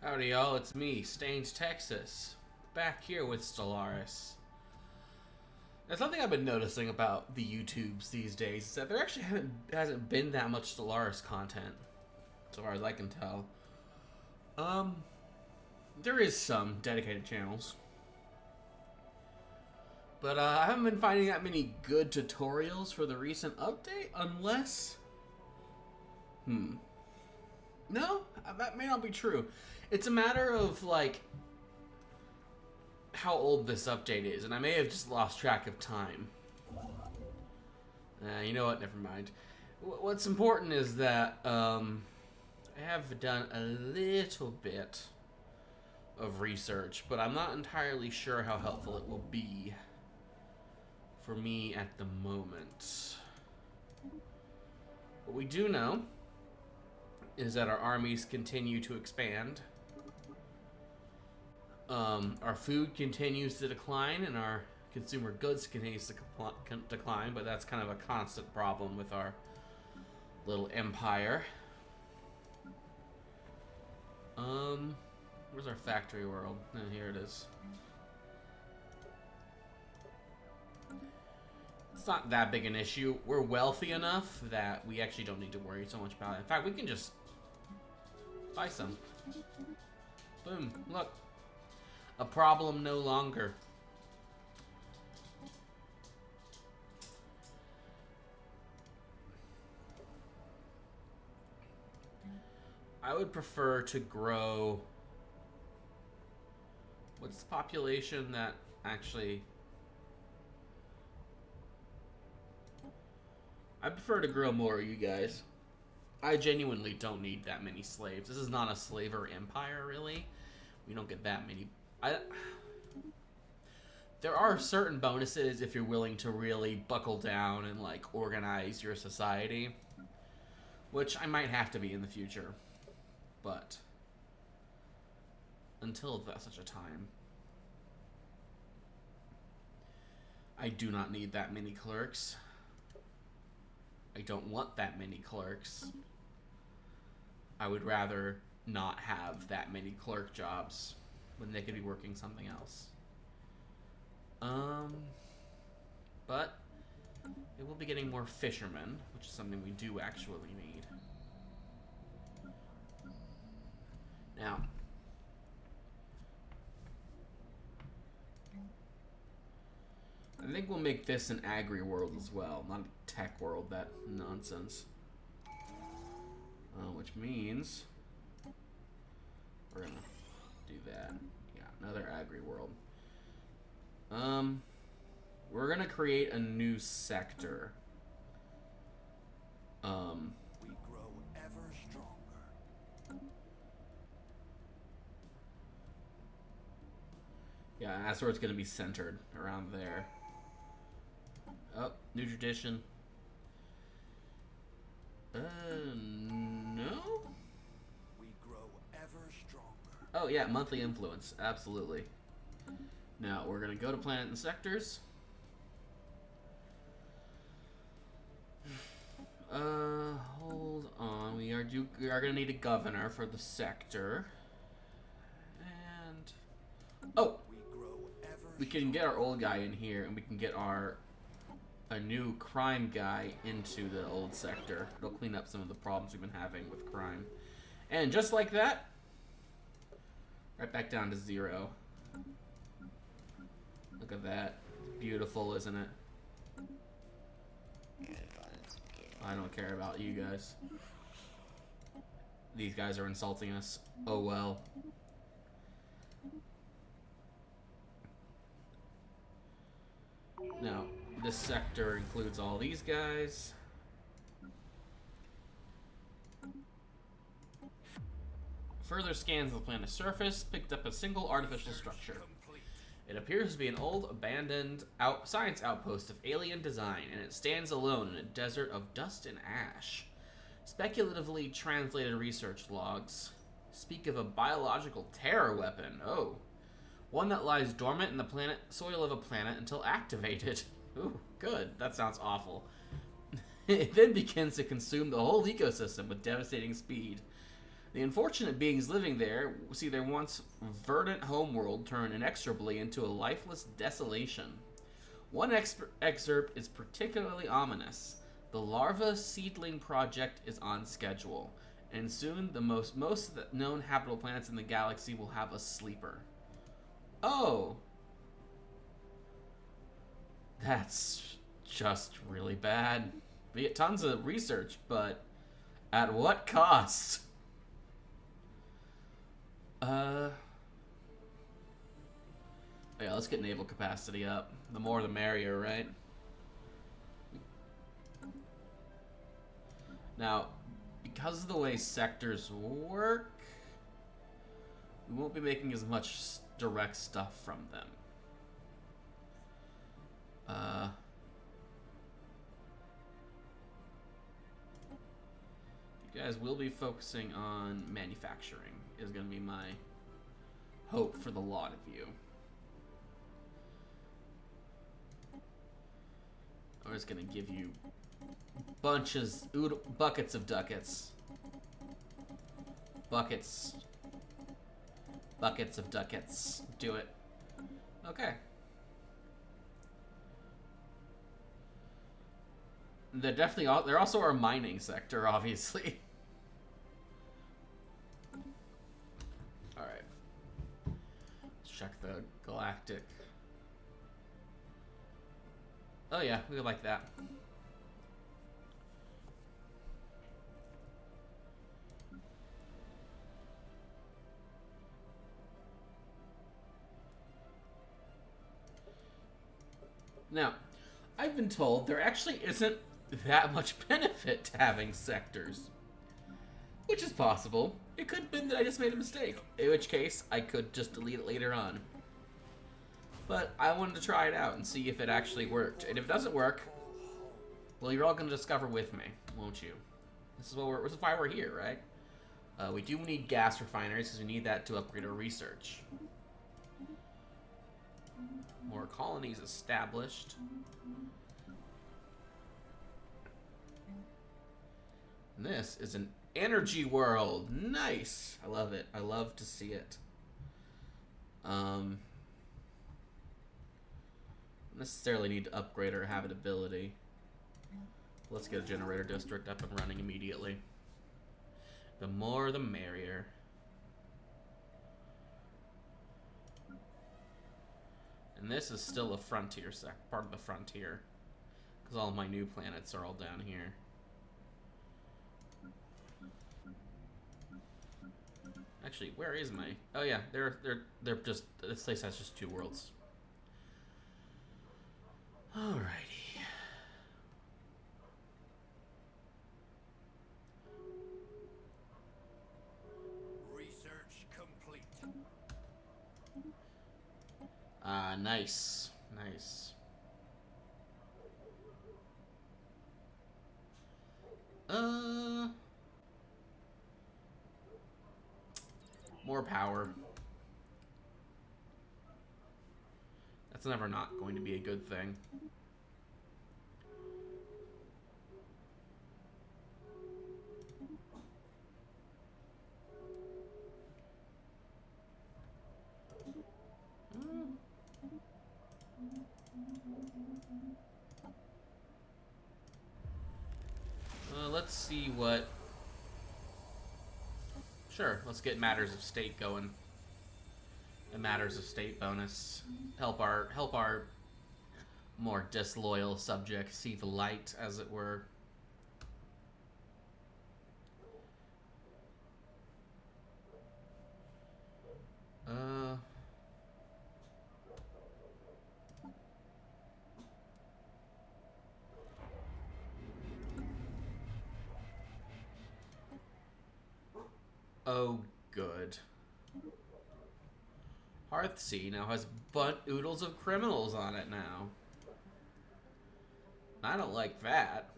Howdy y'all, it's me, Staines, Texas, back here with Stellaris. Now, something I've been noticing about the YouTubes these days is that there actually hasn't been that much Stellaris content, so far as I can tell. There is some dedicated channels, but I haven't been finding that many good tutorials for the recent update, unless... No, that may not be true. It's a matter of, like, how old this update is, and I may have just lost track of time. You know what? Never mind. What's important is that I have done a little bit of research, but I'm not entirely sure how helpful it will be for me at the moment. What we do know is that our armies continue to expand. Our food continues to decline, and our consumer goods continues to decline, but that's kind of a constant problem with our little empire. Where's our factory world? Oh, here it is. It's not that big an issue. We're wealthy enough that we actually don't need to worry so much about it. In fact, we can just buy some. Boom. Look. A problem no longer. I would prefer to grow... What's the population that actually... I prefer to grow more of you guys. I genuinely don't need that many slaves. This is not a slaver empire, really. We don't get that many... There are certain bonuses if you're willing to really buckle down and, like, organize your society. Which I might have to be in the future. But... until such a time... I do not need that many clerks. I don't want that many clerks. I would rather not have that many clerk jobs when they could be working something else. But it will be getting more fishermen, which is something we do actually need. Now, I think we'll make this an agri world as well, not a tech world, that nonsense. Which means we're gonna do that. Yeah, another agri world. We're gonna create a new sector. We grow ever stronger. Yeah, that's where it's gonna be centered, around there. Oh, new tradition. No? We grow ever stronger. Oh yeah, monthly influence, absolutely. Now, we're gonna go to planet and sectors. Hold on, we are gonna need a governor for the sector. And... oh! We can get our old guy in here, and we can get a new crime guy into the old sector. It'll clean up some of the problems we've been having with crime. And just like that, right back down to 0. Look at that. Beautiful, isn't it? I don't care about you guys. These guys are insulting us. Oh well. Now, this sector includes all these guys. Further scans of the planet's surface picked up a single artificial structure. It appears to be an old, abandoned science outpost of alien design, and it stands alone in a desert of dust and ash. Speculatively translated research logs speak of a biological terror weapon. Oh. One that lies dormant in the soil of a planet until activated. Ooh, good. That sounds awful. It then begins to consume the whole ecosystem with devastating speed. The unfortunate beings living there see their once verdant homeworld turn inexorably into a lifeless desolation. One excerpt is particularly ominous. The larva seedling project is on schedule, and soon the most of the known habitable planets in the galaxy will have a sleeper. Oh. That's just really bad. We get tons of research, but at what cost? Yeah, let's get naval capacity up. The more the merrier, right? Now, because of the way sectors work, we won't be making as much direct stuff from them. You guys will be focusing on manufacturing, is going to be my hope for the lot of you. I'm just going to give you buckets of ducats. Buckets of ducats. Do it. Okay. They're also our mining sector, obviously. Alright. Let's check the galactic. Oh yeah, we like that. Now, I've been told there actually isn't that much benefit to having sectors. Which is possible. It could have been that I just made a mistake. In which case, I could just delete it later on. But I wanted to try it out and see if it actually worked. And if it doesn't work, well, you're all going to discover with me, won't you? This is why we're here, right? We do need gas refineries because we need that to upgrade our research. More colonies established. And this is an energy world. Nice. I love it. I love to see it. Necessarily need to upgrade our habitability. Let's get a generator district up and running immediately. The more the merrier. And this is still a frontier part of the frontier. Because all my new planets are all down here. Actually, where is my... Oh yeah, they're just... This place has just 2 worlds. Alrighty. Research complete. Nice. Nice. More power. That's never not going to be a good thing. Let's see what... Sure, let's get Matters of State going. The Matters of State bonus. Help our more disloyal subjects see the light, as it were. Oh, good. Hearthsea now has oodles of criminals on it now. I don't like that.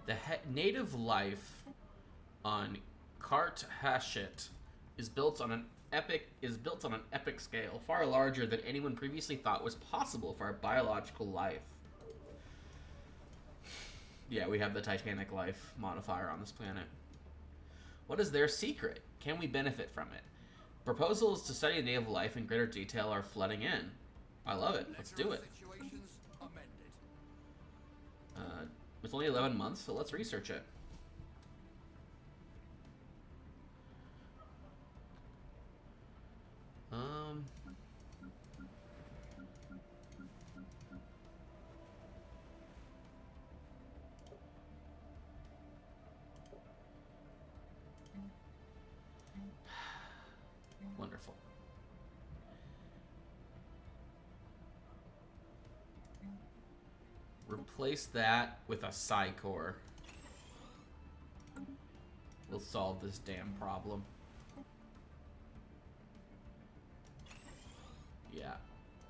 The native life on Kart Hashit is built on an epic scale, far larger than anyone previously thought was possible for our biological life. Yeah, we have the Titanic life modifier on this planet. What is their secret? Can we benefit from it? Proposals to study naval life in greater detail are flooding in. I love it. Let's do it. It's only 11 months, so let's research it. Wonderful. Replace that with a psi core. We'll solve this damn problem. Yeah.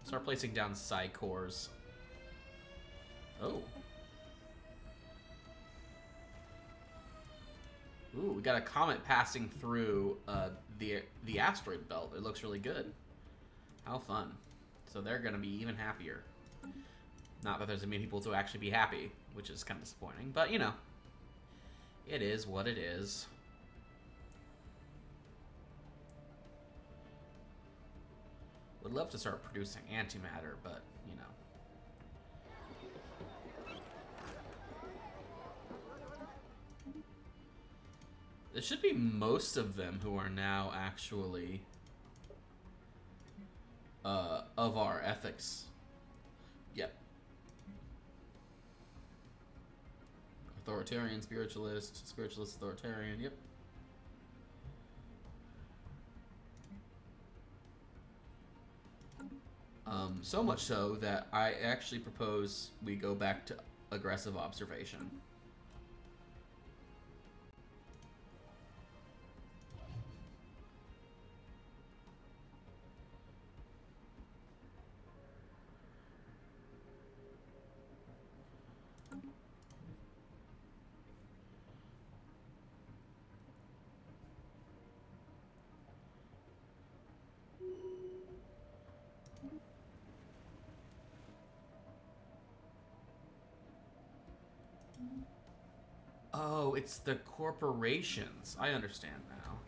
Start placing down psi cores. Oh. Ooh, we got a comet passing through the asteroid belt. It looks really good. How fun. So they're gonna be even happier. Not that there's many people to actually be happy, which is kind of disappointing, but you know, it is what it is. Would love to start producing antimatter, but you know. It should be most of them who are now actually of our ethics. Yep. Authoritarian, spiritualist, authoritarian, yep. So much so that I actually propose we go back to aggressive observation. Oh, it's the corporations. I understand now.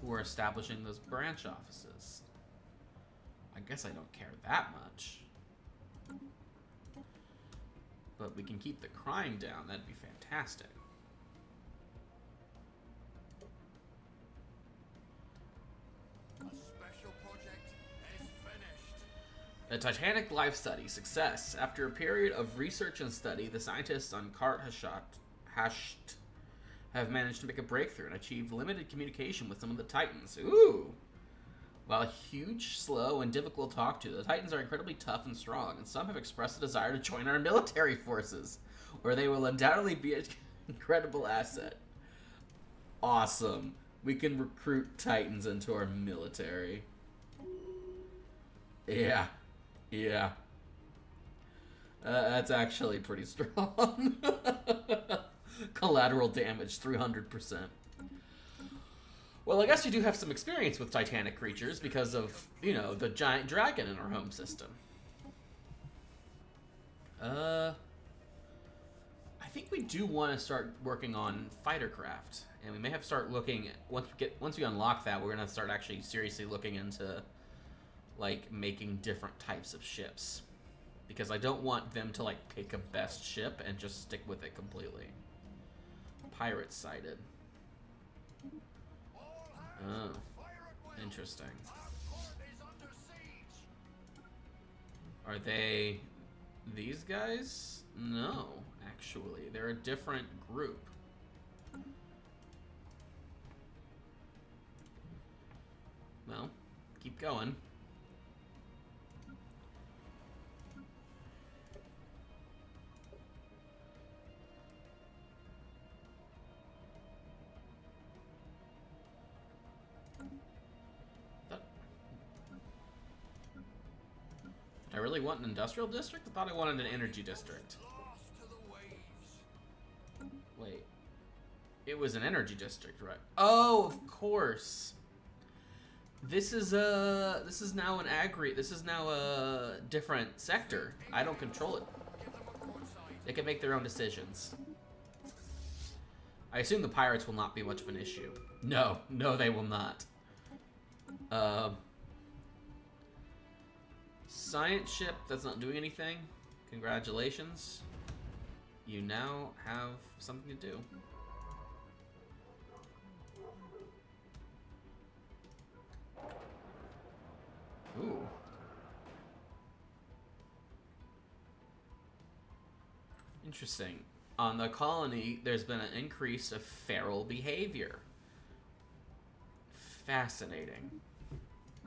Who are establishing those branch offices. I guess I don't care that much. But we can keep the crime down. That'd be fantastic. The Titanic Life Study. Success. After a period of research and study, the scientists on Cart Hasht have managed to make a breakthrough and achieve limited communication with some of the Titans. Ooh! While huge, slow, and difficult to talk to, the Titans are incredibly tough and strong, and some have expressed a desire to join our military forces, where they will undoubtedly be an incredible asset. Awesome. We can recruit Titans into our military. Yeah. Yeah. That's actually pretty strong. Collateral damage, 300%. Well, I guess we do have some experience with Titanic creatures because of, you know, the giant dragon in our home system. I think we do want to start working on fighter craft, and we may have to start looking once we unlock that, we're gonna start actually seriously looking into like making different types of ships, because I don't want them to like pick a best ship and just stick with it completely. Pirates sighted. Oh, interesting. Are they these guys? No, actually, they're a different group. Well, keep going. I really want an industrial district? I thought I wanted an energy district. Wait. It was an energy district, right? Oh, of course. This is now an this is now a different sector. I don't control it. They can make their own decisions. I assume the pirates will not be much of an issue. No, they will not. Science ship that's not doing anything. Congratulations. You now have something to do. Ooh. Interesting. On the colony, there's been an increase of feral behavior. Fascinating.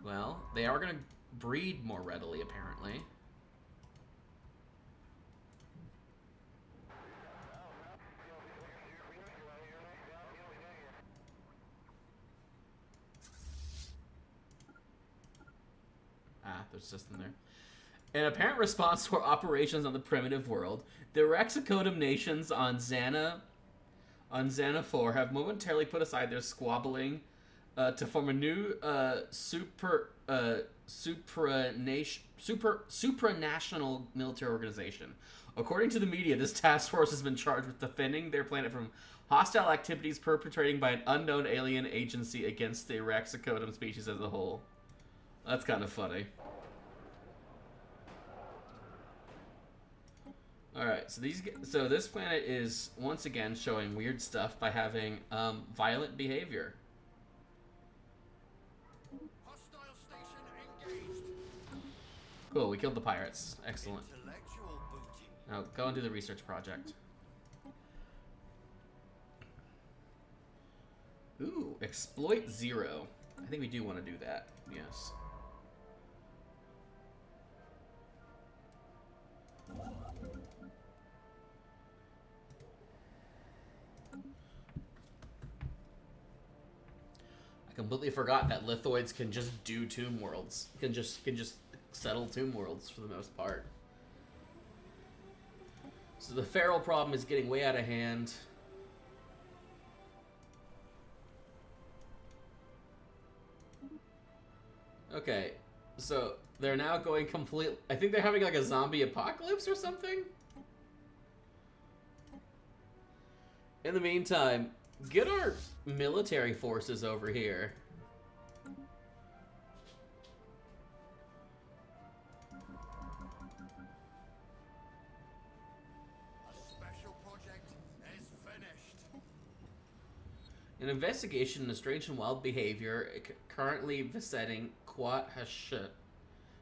Well, they are going to breed more readily, apparently. There's a system there. In apparent response to our operations on the primitive world, the Rexicodum nations on Xana 4 have momentarily put aside their squabbling to form a new supranational military organization. According to the media, this task force has been charged with defending their planet from hostile activities perpetrated by an unknown alien agency against the Rexicodum species as a whole. That's kind of funny. Alright, so this planet is once again showing weird stuff by having violent behavior. Hostile station engaged. Cool, we killed the pirates. Excellent. Intellectual booty. Now go and do the research project. Ooh, exploit 0. I think we do want to do that. Yes. I completely forgot that lithoids can just do tomb worlds. Can just settle tomb worlds for the most part. So the feral problem is getting way out of hand. Okay, so they're now going complete. I think they're having like a zombie apocalypse or something. In the meantime, get our military forces over here. A special project is finished. An investigation into strange and wild behavior currently besetting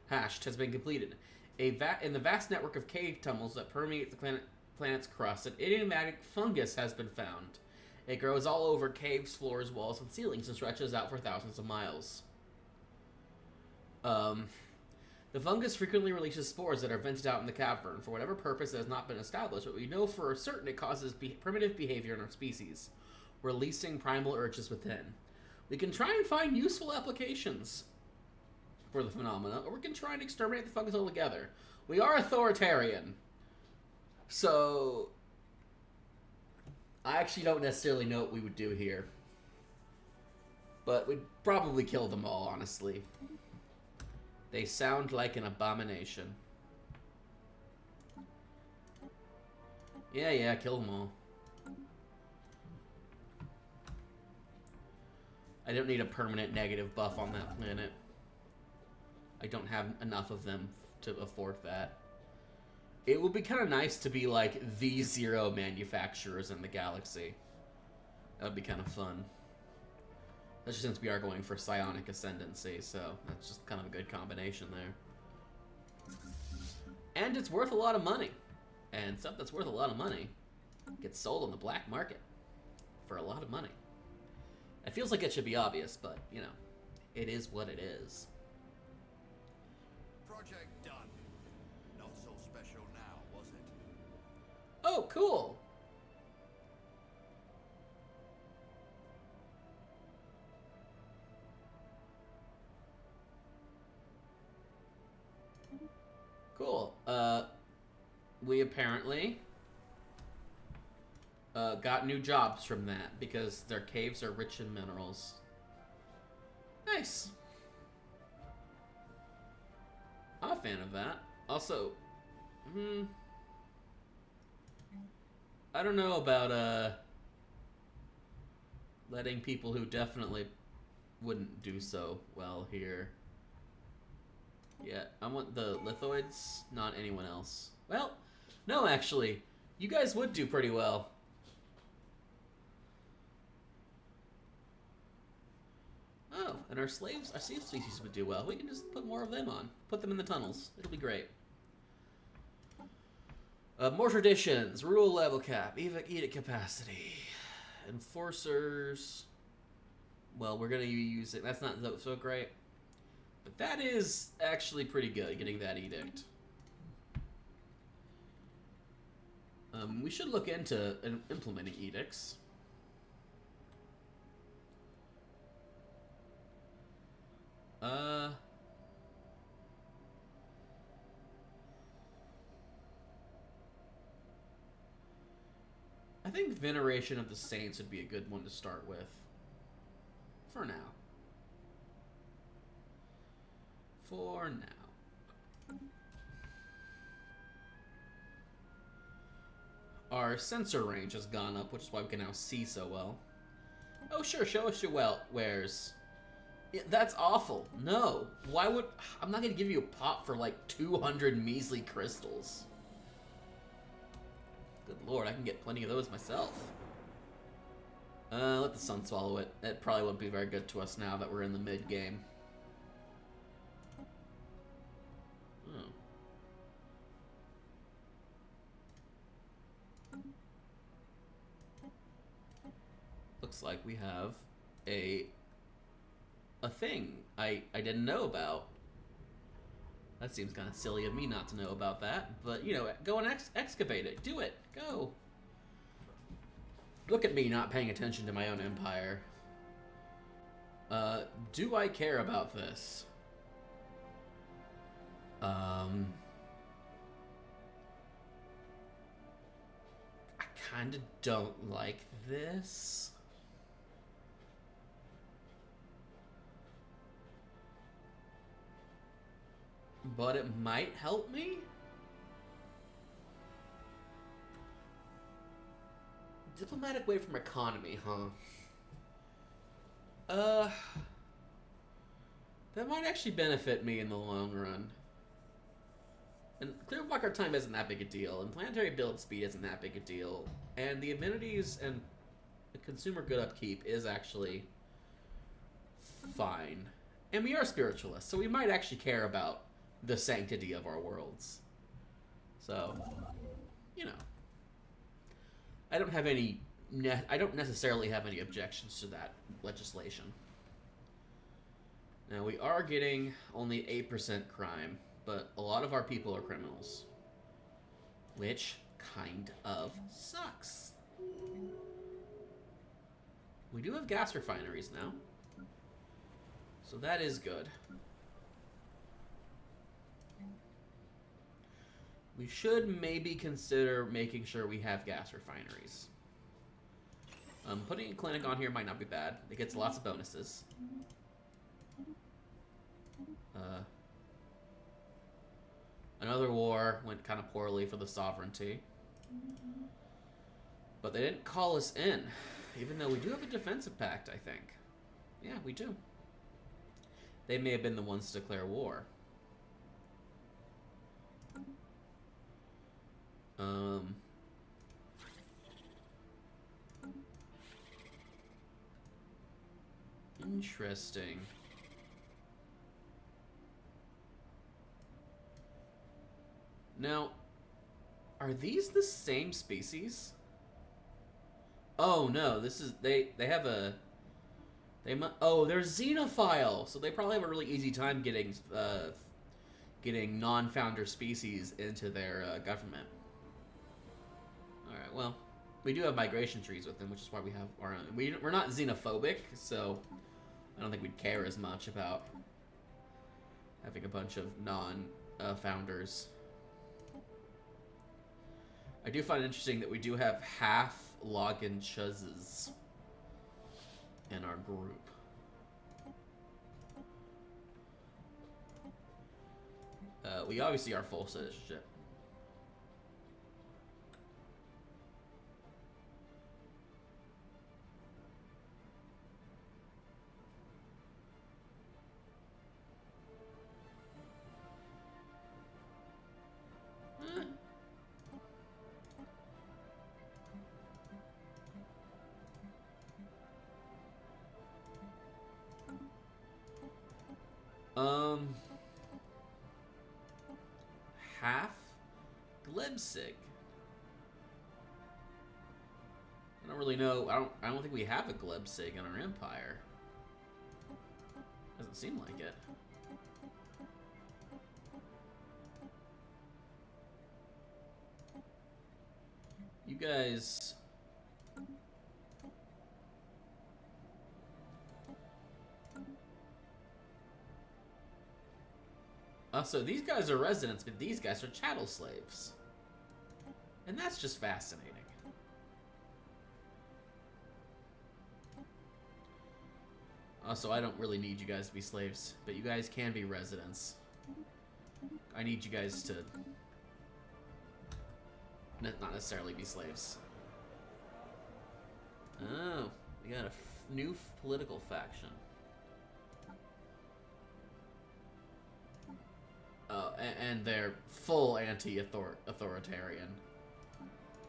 Hashed has been completed. In the vast network of cave tunnels that permeate the planet's crust, an idiomatic fungus has been found. It grows all over caves, floors, walls, and ceilings and stretches out for thousands of miles. The fungus frequently releases spores that are vented out in the cavern for whatever purpose that has not been established, but we know for certain it causes primitive behavior in our species, releasing primal urges within. We can try and find useful applications for the phenomena, or we can try and exterminate the fungus altogether. We are authoritarian, so I actually don't necessarily know what we would do here, but we'd probably kill them all, honestly. They sound like an abomination. Yeah, kill them all. I don't need a permanent negative buff on that planet. I don't have enough of them to afford that. It would be kind of nice to be like the zero manufacturers in the galaxy. That would be kind of fun. Especially since we are going for psionic ascendancy, so that's just kind of a good combination there. And it's worth a lot of money. And stuff that's worth a lot of money gets sold on the black market for a lot of money. It feels like it should be obvious, but, you know, it is what it is. Project done. Not so special now, was it? Oh, cool! Cool. We apparently got new jobs from that because their caves are rich in minerals. Nice. I'm a fan of that. Also, I don't know about letting people who definitely wouldn't do so well here. Yeah, I want the lithoids, not anyone else. Well, no, actually, you guys would do pretty well. Oh, and our slave species would do well. We can just put more of them on. Put them in the tunnels. It'll be great. More traditions. Rule level cap. Edict capacity. Enforcers. Well, we're going to use it. That's not so great. But that is actually pretty good, getting that edict. We should look into implementing edicts. I think Veneration of the Saints would be a good one to start with. For now. For now. Our sensor range has gone up, which is why we can now see so well. Oh, sure, show us your wares. Yeah, that's awful. No. Why would... I'm not going to give you a pop for like 200 measly crystals. Good lord, I can get plenty of those myself. Let the sun swallow it. It probably won't be very good to us now that we're in the mid-game. Oh. Looks like we have a thing I didn't know about. That seems kind of silly of me not to know about that, but, you know, go and excavate it. Do it. Go. Look at me not paying attention to my own empire. Do I care about this? I kind of don't like this. But it might help me? Diplomatic way from economy, huh? That might actually benefit me in the long run. And clear blocker time isn't that big a deal, and planetary build speed isn't that big a deal, and the amenities and the consumer good upkeep is actually fine. And we are spiritualists, so we might actually care about the sanctity of our worlds. So, you know, I don't have any. I don't necessarily have any objections to that legislation. Now we are getting only 8% crime, but a lot of our people are criminals, which kind of sucks. We do have gas refineries now, so that is good. We should maybe consider making sure we have gas refineries. Putting a clinic on here might not be bad. It gets lots of bonuses. Another war went kind of poorly for the sovereignty. But they didn't call us in, even though we do have a defensive pact, I think. Yeah, we do. They may have been the ones to declare war. Interesting. Now, are these the same species? Oh no, this is they have a oh, they're xenophile, so they probably have a really easy time getting non-founder species into their government. All right, well, we do have migration trees with them, which is why we have our own. We're not xenophobic, so I don't think we'd care as much about having a bunch of non-founders. I do find it interesting that we do have half login chuzzes in our group. We obviously are full citizenship. Half Glebsig. I don't really know. I don't think we have a Glebsig in our empire. Doesn't seem like it. You guys. So these guys are residents, but these guys are chattel slaves. And that's just fascinating. Also, I don't really need you guys to be slaves, but you guys can be residents. I need you guys to not necessarily be slaves. Oh, we got a new political faction. And they're full anti-authoritarian.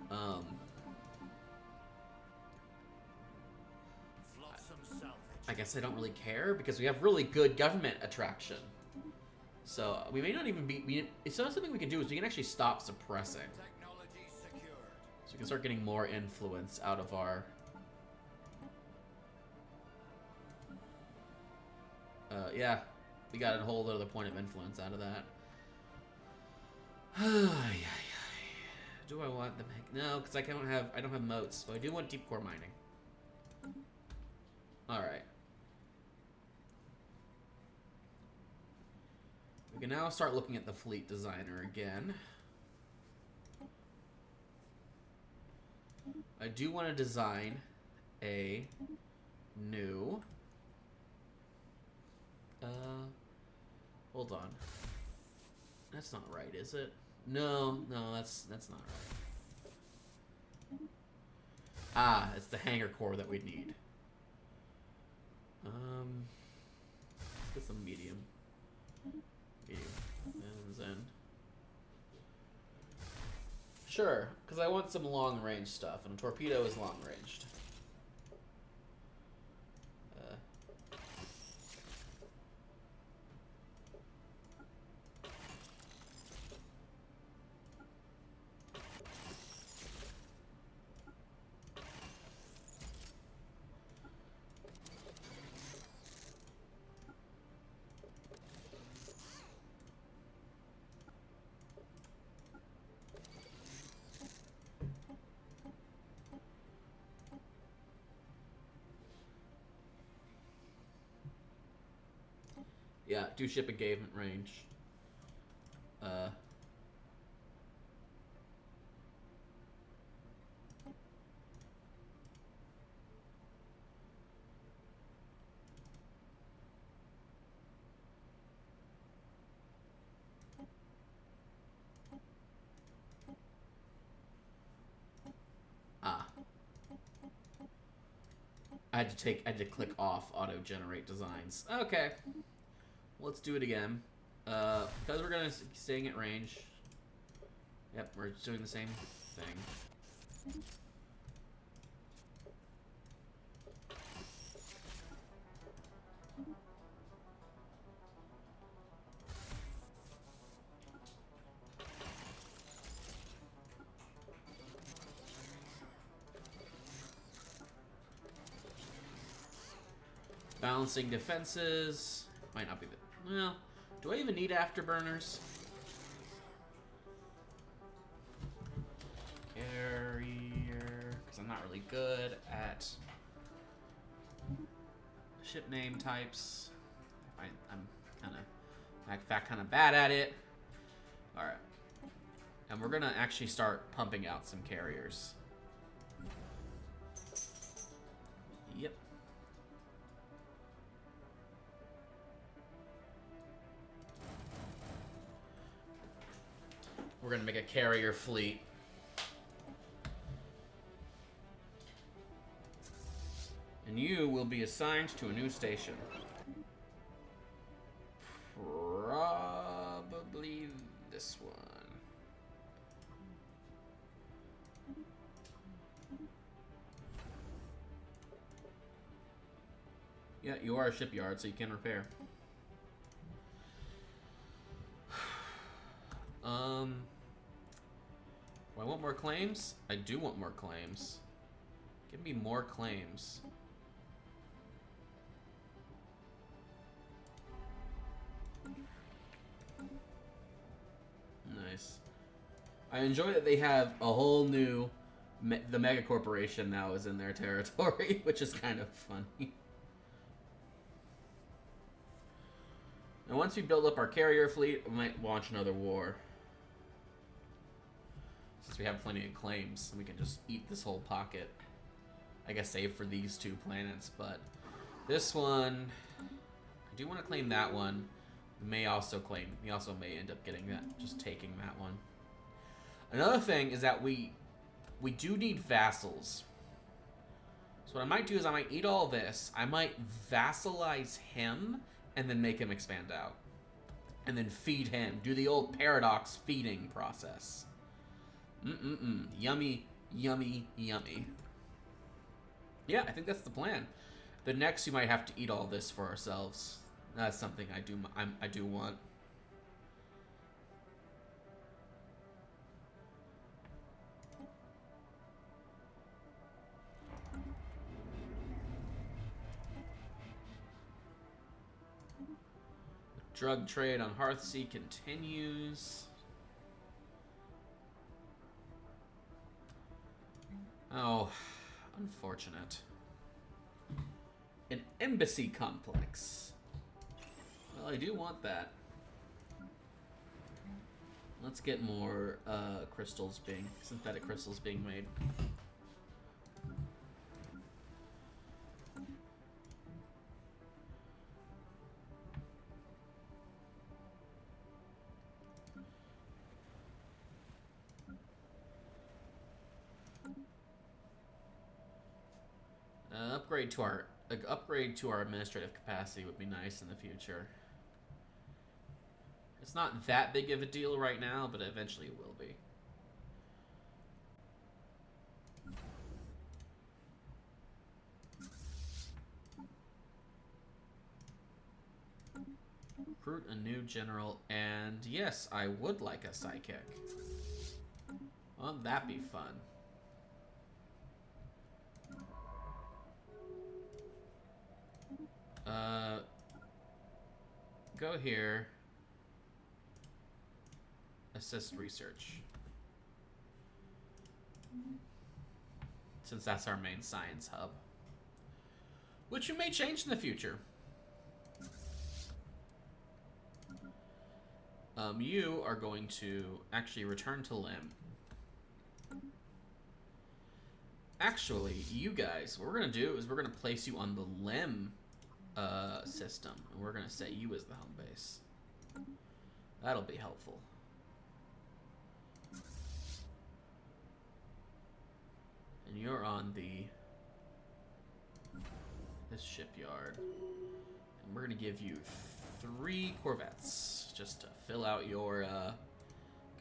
I guess I don't really care because we have really good government attraction. So we may not even be. It's not something we can do is we can actually stop suppressing. So we can start getting more influence out of our. Yeah, we got a whole other point of influence out of that. Do I want them? No, because I don't have moats. So I do want deep core mining. All right. We can now start looking at the fleet designer again. I do want to design a new. Hold on. That's not right, is it? No, that's not right. Ah, it's the hangar core that we need. Let's get some medium. Medium. And Zen. Sure, because I want some long-range stuff, and a torpedo is long-ranged. Yeah, do ship engagement range. I had to click off auto-generate designs. Okay. Let's do it again. Because we're gonna staying at range. Yep, we're doing the same thing. Balancing defenses. Might not be the... Well, do I even need afterburners? Carrier... Because I'm not really good at ship name types. I'm kind of... In fact, kind of bad at it. Alright. And we're going to actually start pumping out some carriers. We're gonna make a carrier fleet. And you will be assigned to a new station. Probably this one. Yeah, you are a shipyard, so you can repair. Do I want more claims? I do want more claims. Give me more claims. Nice. I enjoy that they have a whole new... the mega corporation now is in their territory, which is kind of funny. And once we build up our carrier fleet, we might launch another war. Since we have plenty of claims, we can just eat this whole pocket. I guess save for these 2 planets, but this one, I do want to claim that one. We also may end up getting that, just taking that one. Another thing is that we do need vassals. So what I might do is I might eat all this. I might vassalize him and then make him expand out. And then feed him. Do the old paradox feeding process. Yummy, yummy, yummy. Yeah, I think that's the plan. The next, we might have to eat all this for ourselves. That's something I do want. Drug trade on Hearthsea continues. Oh, unfortunate. An embassy complex. Well, I do want that. Let's get more synthetic crystals being made. Upgrade to our administrative capacity would be nice in the future. It's not that big of a deal right now, but eventually it will be. Recruit a new general, and yes, I would like a psychic. Won't that be fun? Go here. Assist research. Since that's our main science hub. Which we may change in the future. You are going to actually return to Lim. Actually, you guys, what we're going to do is we're going to place you on the Lim system. And we're going to set you as the home base. That'll be helpful. And you're on this shipyard. And we're going to give you 3 corvettes just to fill out your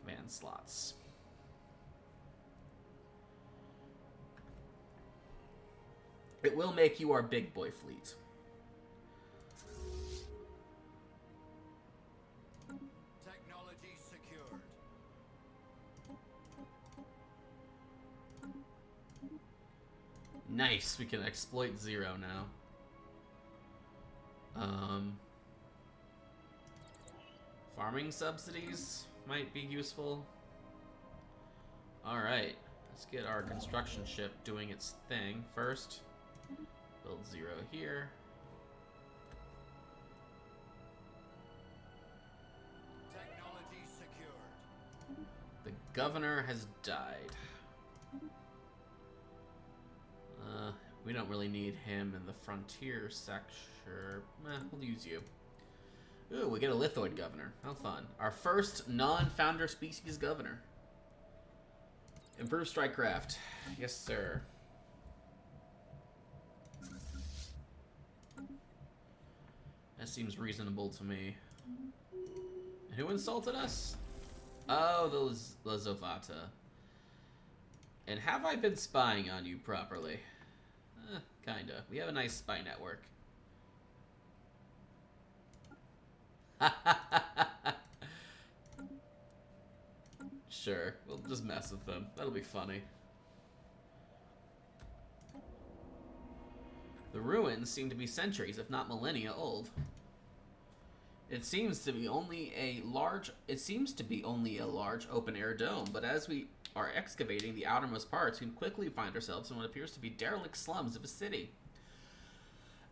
command slots. It will make you our big boy fleet. Technology secured. Nice, we can exploit 0 now. Farming subsidies might be useful. Alright, let's get our construction ship doing its thing first. Build 0 here. Technology secured. The governor has died. We don't really need him in the frontier sector. We'll use you. Ooh, we get a lithoid governor. How fun. Our first non-founder species governor. Improved strike craft. Yes, sir. That seems reasonable to me. Who insulted us? Oh, those Lazovata. And have I been spying on you properly? Kinda. We have a nice spy network. Sure, we'll just mess with them. That'll be funny. The ruins seem to be centuries, if not millennia, old. It seems to be only a large open-air dome, but as we are excavating the outermost parts, we quickly find ourselves in what appears to be derelict slums of a city.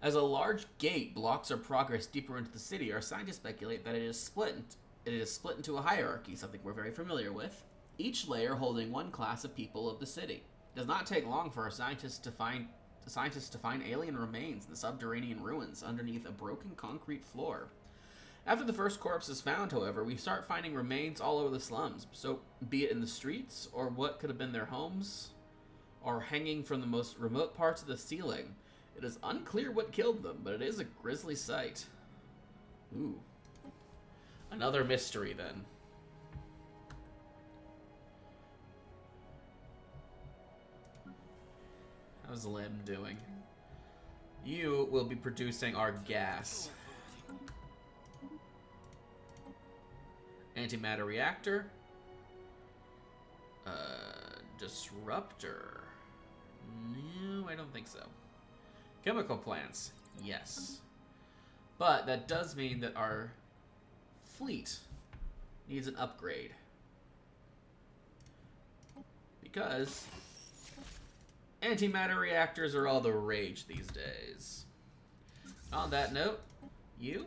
As a large gate blocks our progress deeper into the city, our scientists speculate that it is split into a hierarchy, something we're very familiar with, each layer holding one class of people of the city. It does not take long for our scientists to find alien remains in the subterranean ruins underneath a broken concrete floor. After the first corpse is found, however, we start finding remains all over the slums, so be it in the streets, or what could have been their homes, or hanging from the most remote parts of the ceiling. It is unclear what killed them, but it is a grisly sight. Ooh. Another mystery, then. How's Lim doing? You will be producing our gas. Antimatter reactor. Disruptor. No, I don't think so. Chemical plants. Yes. But that does mean that our fleet needs an upgrade. Because antimatter reactors are all the rage these days. On that note, you,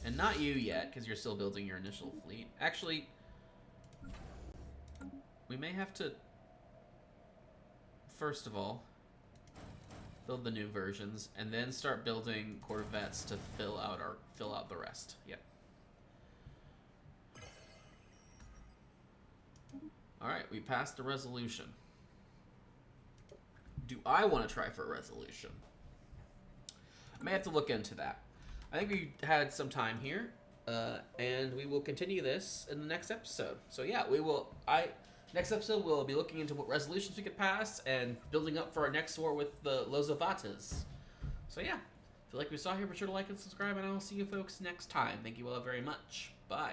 and not you yet, because you're still building your initial fleet. Actually, we may have to, first of all, build the new versions, and then start building corvettes to fill out the rest. Yep. Alright, we passed the resolution. Do I want to try for a resolution? I may have to look into that. I think we had some time here, and we will continue this in the next episode. So yeah, next episode we'll be looking into what resolutions we could pass and building up for our next war with the Lozovatas. So yeah, if you like what we saw here, be sure to like and subscribe, and I will see you folks next time. Thank you all very much. Bye.